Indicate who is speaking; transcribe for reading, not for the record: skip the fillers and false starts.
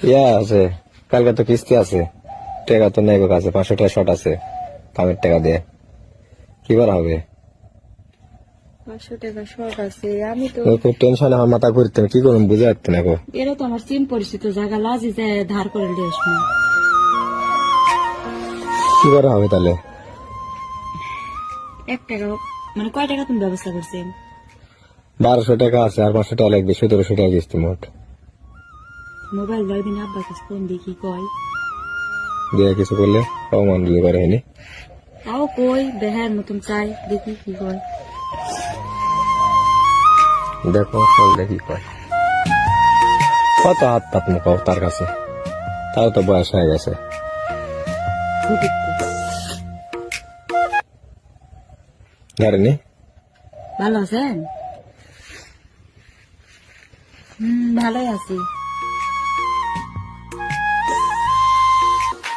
Speaker 1: ইয়া আছে, কালকে তো কিস্তি আছে, টাকা তো নেই কাছে, 500 টাকা শর্ট আছে কামের টাকা দিয়ে। কি করা হবে?
Speaker 2: 500 টাকা শর্ট আছে। আমি তো
Speaker 1: খুব টেনশন, আমার মাথা ঘুরতে, কি করুন বুঝে যাচ্ছে না গো।
Speaker 2: এরা তো আমার চিন পরিচিত জায়গা লাজি যায় ধার করে নিয়ে আসবো।
Speaker 1: কি করা হবে তাহলে?
Speaker 2: 1 টাকা মানে কয় টাকা তুমি ব্যবস্থা করছেন?
Speaker 1: 1200 টাকা আছে, আর 500 টাকা লাগবে, 1700 টাকা কিস্তি মোট।
Speaker 2: মোবাইল ধরবি না, আব্বার কাছে ফোন দিয়ে কি কয়?
Speaker 1: দিয়ে কিছু করলে অমান দিলে করে হয়নি।
Speaker 2: তাও কই বেহার মতন চাই, দেখি কি কয়।
Speaker 1: দেখো করলে কি কয়। কত হাত পাত মুখাও তার কাছে, তাও তো বয়স হয়ে গেছে। ধরেনি।
Speaker 2: ভালো আছেন? ভালোই আছি।